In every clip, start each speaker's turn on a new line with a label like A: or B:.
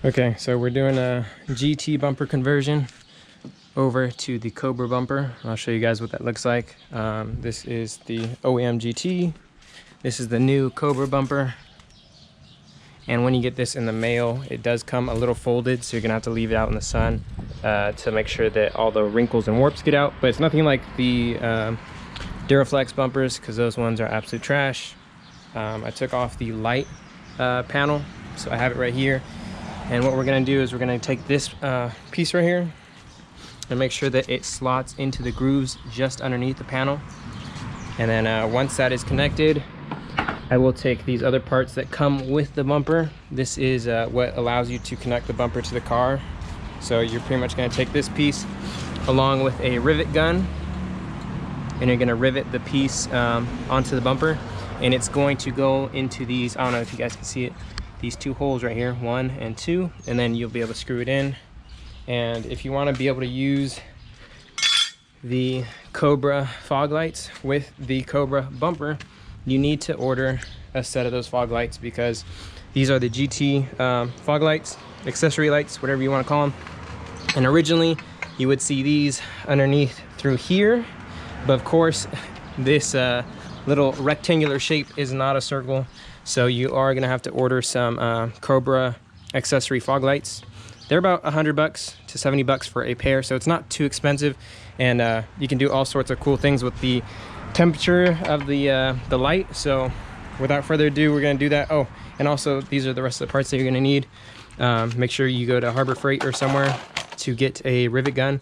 A: Okay, so we're doing a GT bumper conversion over to the Cobra bumper. I'll show you guys what that looks like. This is the OEM GT. This is the new Cobra bumper. And when you get this in the mail, it does come a little folded, so you're gonna have to leave it out in the sun to make sure that all the wrinkles and warps get out. But it's nothing like the Duraflex bumpers, because those ones are absolute trash. I took off the light panel, so I have it right here. And what we're gonna do is we're gonna take this piece right here and make sure that it slots into the grooves just underneath the panel. And then once that is connected, I will take these other parts that come with the bumper. This is what allows you to connect the bumper to the car. So you're pretty much gonna take this piece along with a rivet gun, and you're gonna rivet the piece onto the bumper, and it's going to go into these, I don't know if you guys can see it, these two holes right here, 1 and 2, and then you'll be able to screw it in. And if you want to be able to use the Cobra fog lights with the Cobra bumper, you need to order a set of those fog lights, because these are the GT fog lights, accessory lights, whatever you want to call them. And originally you would see these underneath through here, but of course this little rectangular shape is not a circle, so you are gonna have to order some Cobra accessory fog lights. They're about $100 to $70 for a pair, so it's not too expensive, and you can do all sorts of cool things with the temperature of the light. So without further ado, we're gonna do that. Oh, and also these are the rest of the parts that you're gonna need. Make sure you go to Harbor Freight or somewhere to get a rivet gun.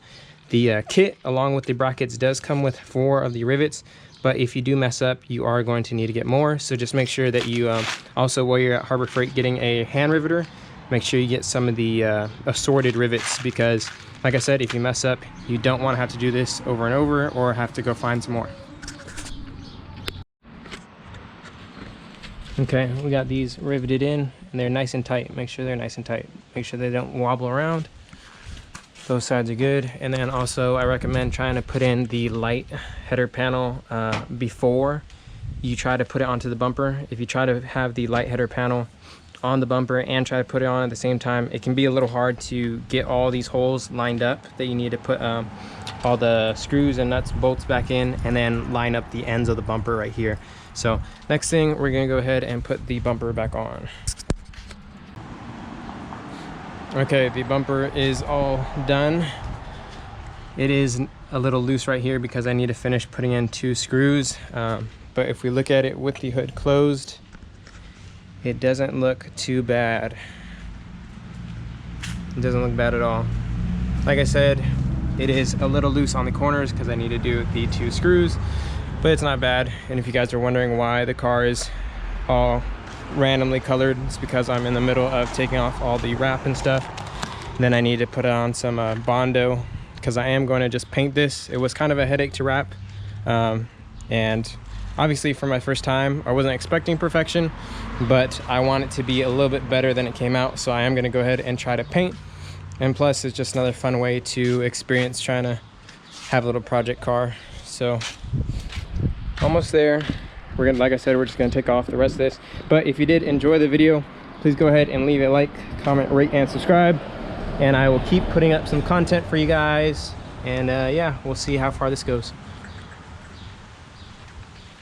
A: The kit along with the brackets does come with 4 of the rivets, but if you do mess up, you are going to need to get more. So just make sure that you also, while you're at Harbor Freight getting a hand riveter, make sure you get some of the assorted rivets, because like I said, if you mess up, you don't want to have to do this over and over or have to go find some more. Okay, we got these riveted in, and they're nice and tight. Make sure they're nice and tight. Make sure they don't wobble around. Those sides are good. And then also I recommend trying to put in the light header panel before you try to put it onto the bumper. If you try to have the light header panel on the bumper and try to put it on at the same time, it can be a little hard to get all these holes lined up that you need to put all the screws and nuts, bolts back in, and then line up the ends of the bumper right here. So next thing, we're gonna go ahead and put the bumper back on. Okay, the bumper is all done. It is a little loose right here because I need to finish putting in 2 screws. But if we look at it with the hood closed, it doesn't look too bad. It doesn't look bad at all. Like I said, it is a little loose on the corners because I need to do the 2 screws, but it's not bad. And if you guys are wondering why the car is all randomly colored, it's because I'm in the middle of taking off all the wrap and stuff. And then I need to put on some Bondo, because I am going to just paint this. It was kind of a headache to wrap, and obviously for my first time I wasn't expecting perfection, but I want it to be a little bit better than it came out, so I am going to go ahead and try to paint. And plus it's just another fun way to experience trying to have a little project car. So almost there. We're gonna, like I said, we're just gonna take off the rest of this. But if you did enjoy the video, please go ahead and leave a like, comment, rate, and subscribe. And I will keep putting up some content for you guys. And yeah, we'll see how far this goes.